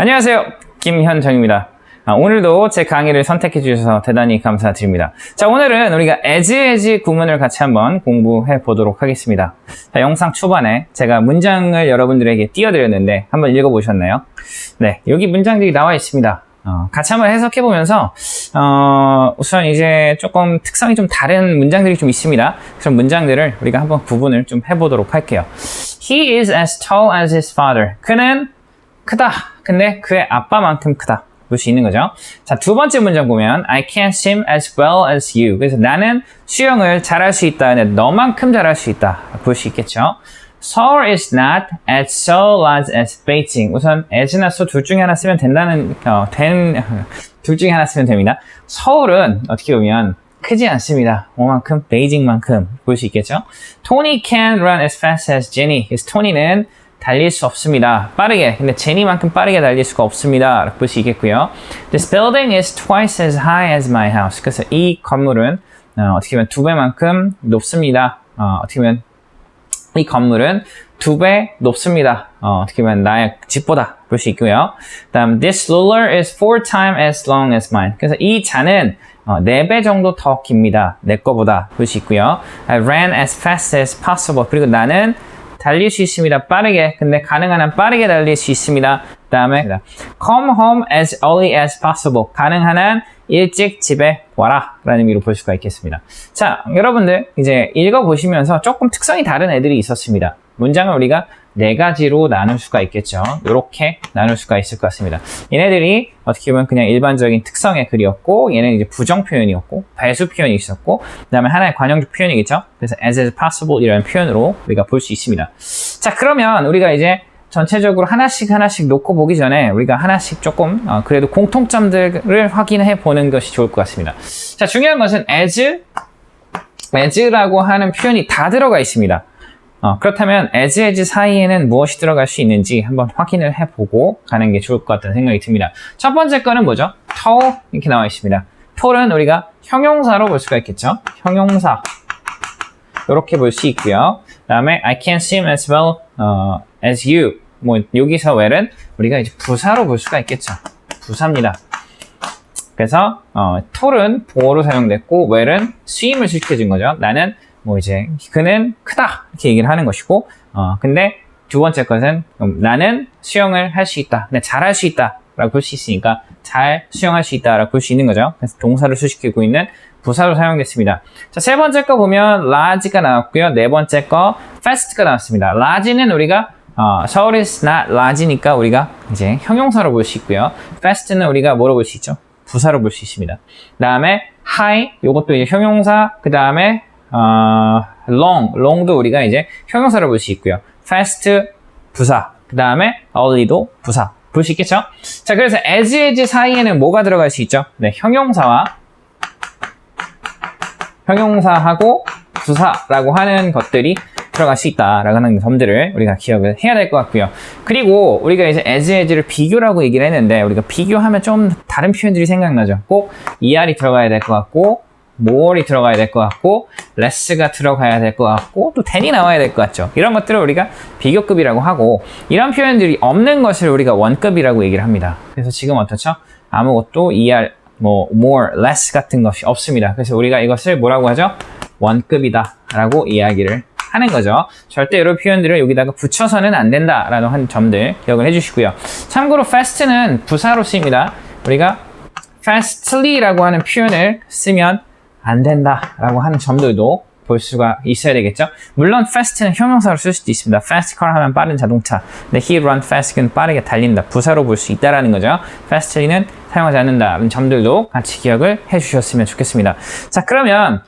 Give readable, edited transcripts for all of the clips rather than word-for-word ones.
안녕하세요. 김현정입니다. 오늘도 제 강의를 선택해 주셔서 대단히 감사드립니다. 자, 오늘은 우리가 as 구문을 같이 한번 공부해 보도록 하겠습니다. 자, 영상 초반에 제가 문장을 여러분들에게 띄워드렸는데 한번 읽어보셨나요? 네, 여기 문장들이 나와 있습니다. 같이 한번 해석해 보면서 우선 이제 조금 특성이 좀 다른 문장들이 좀 있습니다. 그런 문장들을 우리가 한번 구분을 좀 해보도록 할게요. He is as tall as his father. 그는 크다. 근데 그의 아빠만큼 크다. 볼 수 있는 거죠. 자, 두 번째 문장 보면 I can't swim as well as you. 그래서 나는 수영을 잘할 수 있다. 근데 너만큼 잘할 수 있다. 볼 수 있겠죠. Seoul is not as so large as Beijing. 우선 as나 so 둘 중에 하나 쓰면 된다는 둘 중에 하나 쓰면 됩니다. 서울은 어떻게 보면 크지 않습니다. 뭐만큼? 베이징만큼 볼 수 있겠죠. Tony can't run as fast as Jenny. 그래서 토니는 달릴 수 없습니다. 빠르게. 근데 제니만큼 빠르게 달릴 수가 없습니다. 볼 수 있겠고요. This building is twice as high as my house. 그래서 이 건물은 어떻게 보면 두 배만큼 높습니다. 어떻게 보면 이 건물은 두 배 높습니다. 어떻게 보면 나의 집보다 볼 수 있고요. 다음, this ruler is 4 times as long as mine. 그래서 이 잔은 4배 정도 더 깁니다. 내 거보다 볼 수 있고요. I ran as fast as possible. 그리고 나는 달릴 수 있습니다. 빠르게. 근데 가능한 한 빠르게 달릴 수 있습니다. 그 다음에 come home as early as possible. 가능한 한 일찍 집에 와라 라는 의미로 볼 수가 있겠습니다. 자, 여러분들 이제 읽어보시면서 조금 특성이 다른 애들이 있었습니다. 문장을 우리가 네 가지로 나눌 수가 있겠죠. 이렇게 나눌 수가 있을 것 같습니다. 얘네들이 어떻게 보면 그냥 일반적인 특성의 글이었고, 얘는 이제 부정 표현이었고, 배수 표현이 있었고, 그 다음에 하나의 관용적 표현이겠죠. 그래서 as possible 이라는 표현으로 우리가 볼 수 있습니다. 자, 그러면 우리가 이제 전체적으로 하나씩 놓고 보기 전에 우리가 하나씩 조금 그래도 공통점들을 확인해 보는 것이 좋을 것 같습니다. 자, 중요한 것은 as라고 하는 표현이 다 들어가 있습니다. 그렇다면 as 사이에는 무엇이 들어갈 수 있는지 한번 확인을 해보고 가는 게 좋을 것 같다는 생각이 듭니다. 첫 번째 거는 뭐죠? tall 이렇게 나와 있습니다. tall은 우리가 형용사로 볼 수가 있겠죠. 형용사 이렇게 볼 수 있고요. 그 다음에 I can't swim as well as you. 뭐 여기서 well은 우리가 이제 부사로 볼 수가 있겠죠. 부사입니다. 그래서 tall은 보어로 사용됐고 well은 swim을 시켜준 거죠. 나는 뭐 이제 그는 크다 이렇게 얘기를 하는 것이고 근데 두 번째 것은 나는 수영을 할 수 있다. 근데 잘할 수 있다 라고 볼 수 있으니까 잘 수영할 수 있다 라고 볼 수 있는 거죠. 그래서 동사를 수식하고 있는 부사로 사용됐습니다. 자, 세 번째 거 보면 large가 나왔고요. 네 번째 거 fast가 나왔습니다. large는 우리가 Seoul is not large니까 우리가 이제 형용사로 볼 수 있고요. fast는 우리가 뭐로 볼 수 있죠? 부사로 볼 수 있습니다. 그 다음에 high 요것도 이제 형용사. 그 다음에 long도 우리가 이제 형용사로 볼 수 있고요. fast 부사. 그 다음에 early도 부사. 볼 수 있겠죠? 자, 그래서 as 사이에는 뭐가 들어갈 수 있죠? 네, 형용사하고 부사라고 하는 것들이 들어갈 수 있다라고 하는 점들을 우리가 기억을 해야 될 것 같고요. 그리고 우리가 이제 as를 비교라고 얘기를 했는데 우리가 비교하면 좀 다른 표현들이 생각나죠. 꼭 er이 들어가야 될 것 같고 more이 들어가야 될 것 같고 less가 들어가야 될 것 같고 또 than이 나와야 될 것 같죠. 이런 것들을 우리가 비교급이라고 하고 이런 표현들이 없는 것을 우리가 원급이라고 얘기를 합니다. 그래서 지금 어떻죠? 아무것도 er, more, less 같은 것이 없습니다. 그래서 우리가 이것을 뭐라고 하죠? 원급이다 라고 이야기를 하는 거죠. 절대 이런 표현들을 여기다가 붙여서는 안 된다라는 한 점들 기억을 해주시고요. 참고로 fast는 부사로 쓰입니다. 우리가 fastly라고 하는 표현을 쓰면 안 된다라고 하는 점들도 볼 수가 있어야 되겠죠. 물론 fast는 형용사로 쓸 수도 있습니다. fast car 하면 빠른 자동차. 근데 he run fast는 빠르게 달린다. 부사로 볼 수 있다라는 거죠. fastly는 사용하지 않는다는 점들도 같이 기억을 해주셨으면 좋겠습니다. 자, 그러면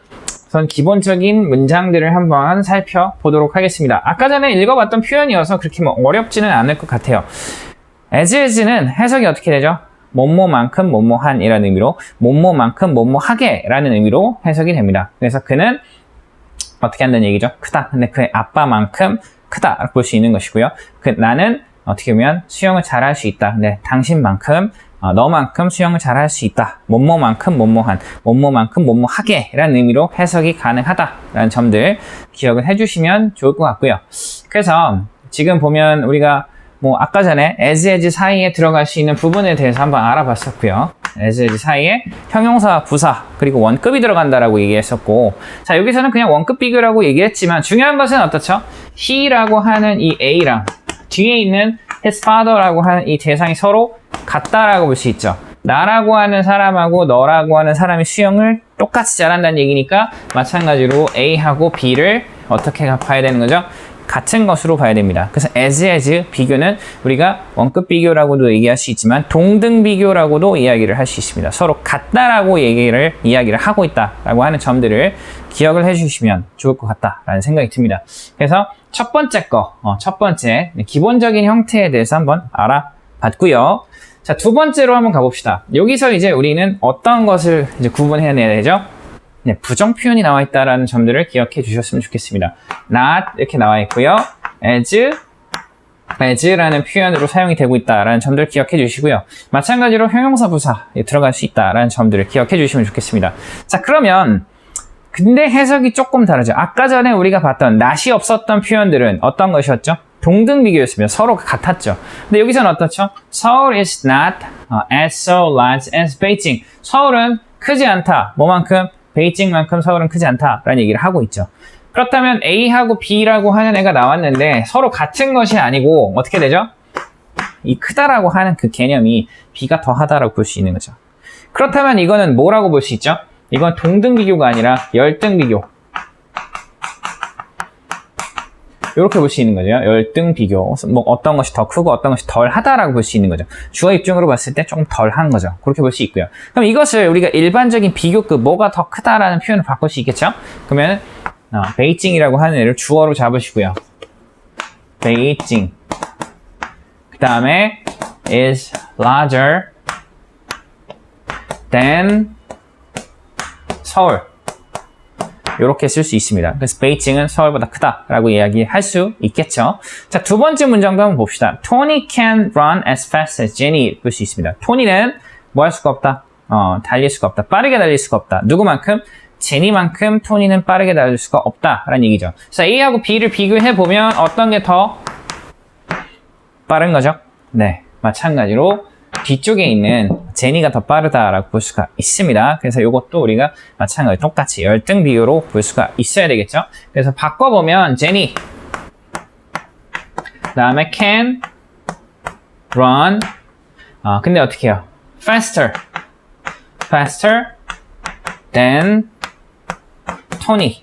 우선 기본적인 문장들을 한번 살펴보도록 하겠습니다. 아까 전에 읽어봤던 표현이어서 그렇게 뭐 어렵지는 않을 것 같아요. as는 해석이 어떻게 되죠? 뭐뭐만큼 뭐뭐한 이라는 의미로 뭐뭐만큼 뭐뭐하게 라는 의미로 해석이 됩니다. 그래서 그는 어떻게 한다는 얘기죠? 크다. 근데 그의 아빠만큼 크다 볼 수 있는 것이고요. 나는 어떻게 보면 수영을 잘할 수 있다. 근데 당신만큼 너만큼 수영을 잘할 수 있다. 뭐뭐만큼 뭐뭐한, 뭐뭐만큼 뭐뭐하게 라는 의미로 해석이 가능하다라는 점들 기억을 해주시면 좋을 것 같고요. 그래서 지금 보면 우리가 뭐 아까 전에 as 사이에 들어갈 수 있는 부분에 대해서 한번 알아봤었고요. as 사이에 형용사, 부사, 그리고 원급이 들어간다라고 얘기했었고, 자, 여기서는 그냥 원급 비교라고 얘기했지만 중요한 것은 어떻죠? he라고 하는 이 a랑 뒤에 있는 his father라고 하는 이 대상이 서로 같다라고 볼 수 있죠. 나라고 하는 사람하고 너라고 하는 사람이 수영을 똑같이 잘한다는 얘기니까 마찬가지로 A하고 B를 어떻게 봐야 되는 거죠? 같은 것으로 봐야 됩니다. 그래서 as 비교는 우리가 원급 비교라고도 얘기할 수 있지만 동등 비교라고도 이야기를 할 수 있습니다. 서로 같다라고 이야기를 하고 있다라고 하는 점들을 기억을 해주시면 좋을 것 같다라는 생각이 듭니다. 그래서 첫 번째 기본적인 형태에 대해서 한번 알아봤고요. 자, 두 번째로 한번 가봅시다. 여기서 이제 우리는 어떤 것을 이제 구분해내야 되죠? 네, 부정 표현이 나와 있다라는 점들을 기억해 주셨으면 좋겠습니다. not 이렇게 나와 있고요. as라는 표현으로 사용이 되고 있다라는 점들을 기억해 주시고요. 마찬가지로 형용사 부사에 들어갈 수 있다라는 점들을 기억해 주시면 좋겠습니다. 자, 그러면 근데 해석이 조금 다르죠. 아까 전에 우리가 봤던 not이 없었던 표현들은 어떤 것이었죠? 동등 비교였습니다. 서로 같았죠. 근데 여기서는 어떻죠? 서울 is not as so large as Beijing. 서울은 크지 않다. 뭐만큼? 베이징만큼 서울은 크지 않다라는 얘기를 하고 있죠. 그렇다면 A하고 B라고 하는 애가 나왔는데 서로 같은 것이 아니고 어떻게 되죠? 이 크다라고 하는 그 개념이 B가 더하다라고 볼 수 있는 거죠. 그렇다면 이거는 뭐라고 볼 수 있죠? 이건 동등 비교가 아니라 열등 비교. 이렇게 볼 수 있는 거죠. 열등 비교. 뭐 어떤 것이 더 크고 어떤 것이 덜 하다라고 볼 수 있는 거죠. 주어 입중으로 봤을 때 조금 덜 한 거죠. 그렇게 볼 수 있고요. 그럼 이것을 우리가 일반적인 비교급 뭐가 더 크다라는 표현을 바꿀 수 있겠죠? 그러면 베이징이라고 하는 애를 주어로 잡으시고요. 베이징. 그 다음에 is larger than 서울. 이렇게 쓸 수 있습니다. 그래서 베이징은 서울보다 크다라고 이야기할 수 있겠죠. 자, 두 번째 문장도 한번 봅시다. Tony can run as fast as Jenny 볼 수 있습니다. 토니는 뭐 할 수가 없다? 달릴 수가 없다. 빠르게 달릴 수가 없다. 누구만큼? 제니만큼 토니는 빠르게 달릴 수가 없다라는 얘기죠. 자, A하고 B를 비교해 보면 어떤 게 더 빠른 거죠? 네, 마찬가지로 뒤쪽에 있는 제니가 더 빠르다라고 볼 수가 있습니다. 그래서 이것도 우리가 마찬가지로 똑같이 열등 비교로 볼 수가 있어야 되겠죠. 그래서 바꿔보면 제니 그 다음에 can run 근데 어떻게 해요? faster than Tony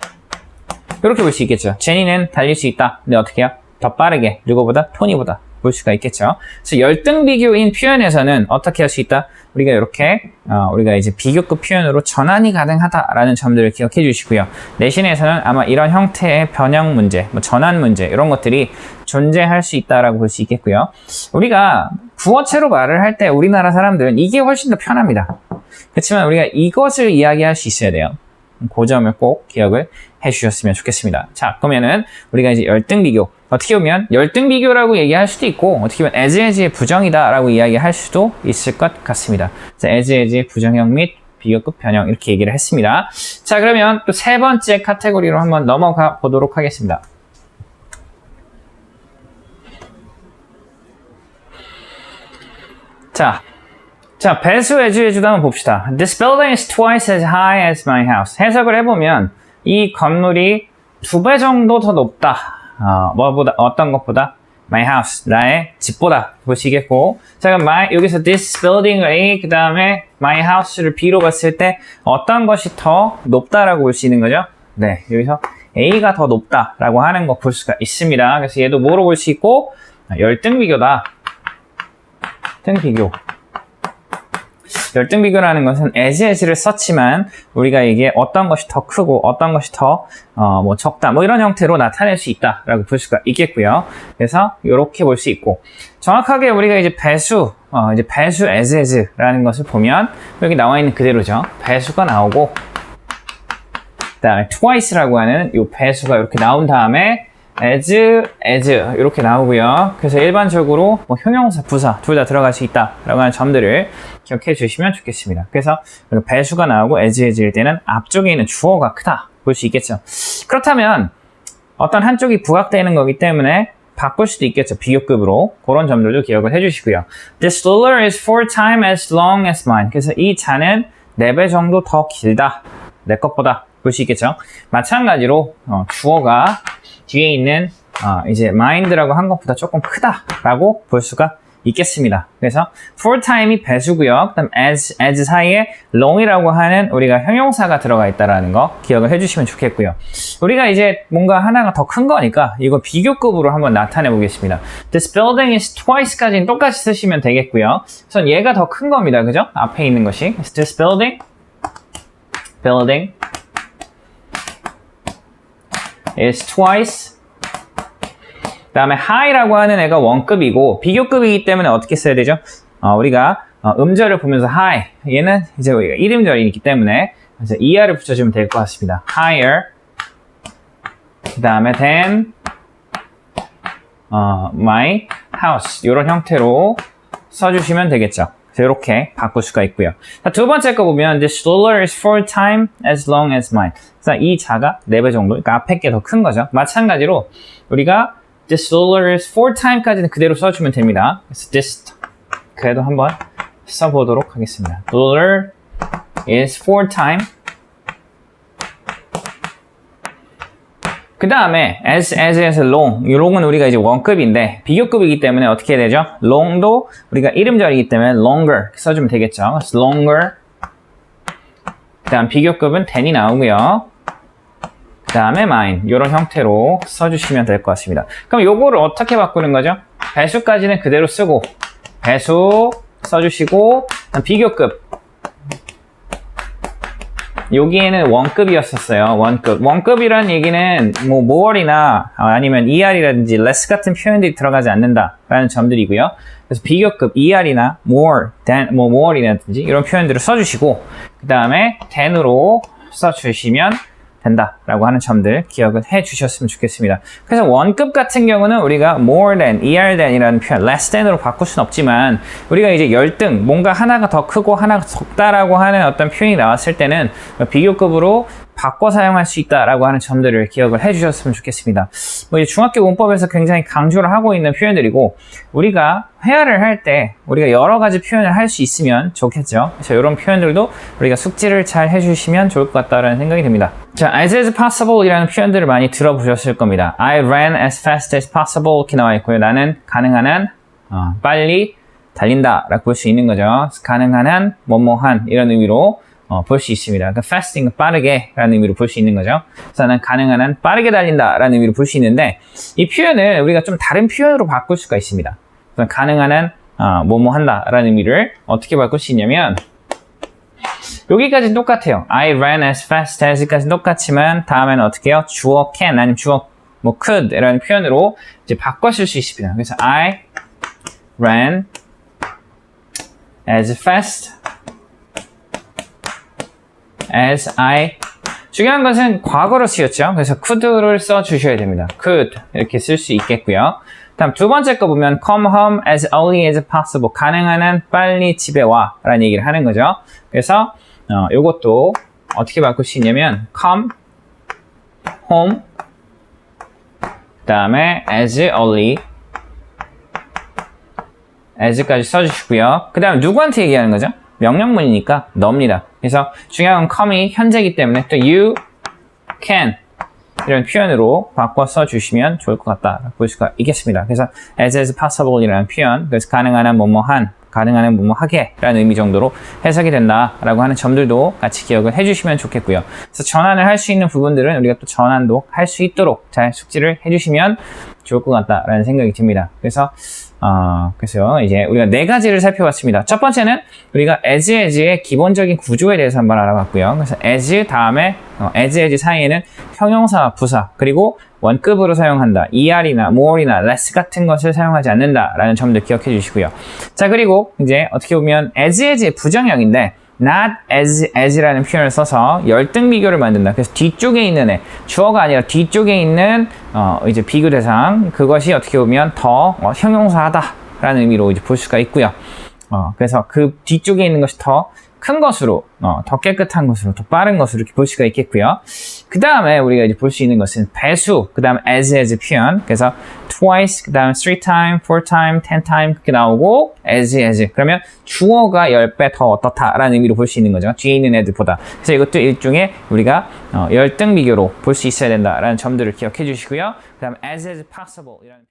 이렇게 볼 수 있겠죠. 제니는 달릴 수 있다. 근데 어떻게 해요? 더 빠르게 누구보다? 토니보다 볼 수가 있겠죠. 그래서 열등 비교인 표현에서는 어떻게 할 수 있다? 우리가 이렇게 우리가 이제 비교급 표현으로 전환이 가능하다라는 점들을 기억해 주시고요. 내신에서는 아마 이런 형태의 변형 문제, 뭐 전환 문제 이런 것들이 존재할 수 있다라고 볼 수 있겠고요. 우리가 구어체로 말을 할 때 우리나라 사람들은 이게 훨씬 더 편합니다. 그렇지만 우리가 이것을 이야기할 수 있어야 돼요. 그 점을 꼭 기억을 해주셨으면 좋겠습니다. 자, 그러면은 우리가 이제 열등 비교 어떻게 보면 열등 비교라고 얘기할 수도 있고 어떻게 보면 as의 부정이다라고 이야기할 수도 있을 것 같습니다. 자, as의 부정형 및 비교급 변형 이렇게 얘기를 했습니다. 자, 그러면 또 세 번째 카테고리로 한번 넘어가 보도록 하겠습니다. 자, 배수, 애주도 한번 봅시다. This building is twice as high as my house. 해석을 해보면 이 건물이 2배 정도 더 높다. 뭐보다, 어떤 것보다? My house, 나의 집보다 보시겠고. 자, 그럼 여기서 this building을 A, 그 다음에 my house를 B로 봤을 때 어떤 것이 더 높다라고 볼 수 있는 거죠? 네, 여기서 A가 더 높다라고 하는 거 볼 수가 있습니다. 그래서 얘도 뭐로 볼 수 있고? 열등 비교다. 등 비교. 열등 비교라는 것은 as를 썼지만 우리가 이게 어떤 것이 더 크고 어떤 것이 더 뭐 적다 뭐 이런 형태로 나타낼 수 있다라고 볼 수가 있겠고요. 그래서 이렇게 볼 수 있고 정확하게 우리가 이제 배수 as라는 것을 보면 여기 나와 있는 그대로죠. 배수가 나오고 그다음에 twice라고 하는 이 배수가 이렇게 나온 다음에 as 이렇게 나오고요. 그래서 일반적으로 뭐 형용사, 부사 둘 다 들어갈 수 있다라고 하는 점들을 기억해 주시면 좋겠습니다. 그래서 배수가 나오고 as일 때는 앞쪽에 있는 주어가 크다 볼 수 있겠죠. 그렇다면 어떤 한쪽이 부각되는 거기 때문에 바꿀 수도 있겠죠. 비교급으로. 그런 점들도 기억을 해주시고요. This ruler is 4 times as long as mine. 그래서 이 잔은 4배 정도 더 길다. 내 것보다. 볼 수 있겠죠. 마찬가지로 주어가 뒤에 있는 이제 mind라고 한 것보다 조금 크다라고 볼 수가 있겠습니다. 그래서 4 time이 배수고요. 그다음 as 사이에 long이라고 하는 우리가 형용사가 들어가 있다라는 거 기억을 해주시면 좋겠고요. 우리가 이제 뭔가 하나가 더 큰 거니까 이거 비교급으로 한번 나타내 보겠습니다. This building is twice까지는 똑같이 쓰시면 되겠고요. 우선 얘가 더 큰 겁니다. 그죠? 앞에 있는 것이 This building is twice. 그 다음에 high라고 하는 애가 원급이고 비교급이기 때문에 어떻게 써야 되죠? 우리가 음절을 보면서 high 얘는 이제 우리가 1음절이기 때문에 이제 er를 붙여주면 될 것 같습니다. higher 그 다음에 than my house 이런 형태로 써주시면 되겠죠. 이렇게 바꿀 수가 있고요. 자, 두 번째 거 보면 This ruler is 4 times as long as mine. 그래서 이 자가 4배 정도, 그러니까 앞에 게 더 큰 거죠. 마찬가지로 우리가 This ruler is 4 times까지는 그대로 써주면 됩니다. 그래서 this 그래도 한번 써보도록 하겠습니다. Ruler is 4 times. 그 다음에 as에서 long, 이 long은 우리가 이제 원급인데 비교급이기 때문에 어떻게 해야 되죠? long도 우리가 1음절이기 때문에 longer 써주면 되겠죠. 그래서 longer. 그 다음 비교급은 than이 나오고요. 그 다음에 mine 이런 형태로 써주시면 될 것 같습니다. 그럼 요거를 어떻게 바꾸는 거죠? 배수까지는 그대로 쓰고 배수 써주시고 비교급 여기에는 원급이었었어요. 원급이라는 얘기는 뭐 more이나 아니면 er이라든지 less 같은 표현들이 들어가지 않는다라는 점들이고요. 그래서 비교급 er이나 more, than, more이라든지 이런 표현들을 써주시고 그 다음에 than으로 써주시면 된다라고 하는 점들 기억을 해 주셨으면 좋겠습니다. 그래서 원급 같은 경우는 우리가 more than, er than이라는 표현, less than으로 바꿀 수는 없지만 우리가 이제 열등, 뭔가 하나가 더 크고 하나가 적다라고 하는 어떤 표현이 나왔을 때는 비교급으로 바꿔 사용할 수 있다라고 하는 점들을 기억을 해 주셨으면 좋겠습니다. 뭐 이제 중학교 문법에서 굉장히 강조를 하고 있는 표현들이고 우리가 회화를 할 때 우리가 여러 가지 표현을 할 수 있으면 좋겠죠. 그래서 이런 표현들도 우리가 숙지를 잘 해주시면 좋을 것 같다라는 생각이 듭니다. 자, as is possible 이라는 표현들을 많이 들어보셨을 겁니다. I ran as fast as possible 이렇게 나와 있고요. 나는 가능한 한 빨리 달린다 라고 볼 수 있는 거죠. 가능한 한 뭐뭐한 이런 의미로 볼 수 있습니다. 그러니까 fasting, 빠르게 라는 의미로 볼 수 있는 거죠. 그래서 나는 가능한 한 빠르게 달린다 라는 의미로 볼 수 있는데 이 표현을 우리가 좀 다른 표현으로 바꿀 수가 있습니다. 그래서 가능한 한 뭐뭐 한다 라는 의미를 어떻게 바꿀 수 있냐면 여기까지는 똑같아요. I ran as fast as까지는 똑같지만 다음에는 어떻게 해요? 주어 can 아니면 주어 뭐 could 라는 표현으로 이제 바꿔 쓸 수 있습니다. 그래서 I ran as fast as I 중요한 것은 과거로 쓰였죠. 그래서 could를 써 주셔야 됩니다. could 이렇게 쓸 수 있겠고요. 다음 두 번째 거 보면 come home as early as possible 가능한 한 빨리 집에 와 라는 얘기를 하는 거죠. 그래서 요것도 어떻게 바꿀 수 있냐면 come home 그 다음에 as early as까지 써주시고요. 그 다음 누구한테 얘기하는 거죠? 명령문이니까 너입니다. 그래서 중요한 건 come이 현재이기 때문에 또 you can 이런 표현으로 바꿔 써주시면 좋을 것 같다 볼 수가 있겠습니다. 그래서 as is possible 이라는 표현, 그래서 가능한 한 뭐뭐한, 가능한 한 뭐뭐하게 라는 의미 정도로 해석이 된다라고 하는 점들도 같이 기억을 해주시면 좋겠고요. 그래서 전환을 할 수 있는 부분들은 우리가 또 전환도 할 수 있도록 잘 숙지를 해주시면 좋을 것 같다라는 생각이 듭니다. 그래서 이제 우리가 4가지를 살펴봤습니다. 첫 번째는 우리가 as의 기본적인 구조에 대해서 한번 알아봤고요. 그래서 as 다음에 as 사이에는 형용사와 부사 그리고 원급으로 사용한다. er이나 more이나 less 같은 것을 사용하지 않는다라는 점들 기억해 주시고요. 자, 그리고 이제 어떻게 보면 as의 부정형인데 not as라는 표현을 써서 열등 비교를 만든다. 그래서 뒤쪽에 있는 애, 주어가 아니라 뒤쪽에 있는 이제 비교 대상 그것이 어떻게 보면 더 형용사하다라는 의미로 이제 볼 수가 있고요. 그래서 그 뒤쪽에 있는 것이 더 큰 것으로, 더 깨끗한 것으로, 더 빠른 것으로 이렇게 볼 수가 있겠고요. 그 다음에 우리가 이제 볼 수 있는 것은 배수, 그 다음 as 표현. 그래서 twice, 그 다음 3x, 4x, 10x 그렇게 나오고 as. 그러면 주어가 10배 더 어떻다라는 의미로 볼 수 있는 거죠. 뒤에 있는 애들보다. 그래서 이것도 일종의 우리가 열등 비교로 볼 수 있어야 된다라는 점들을 기억해 주시고요. 그 다음 as possible 이라는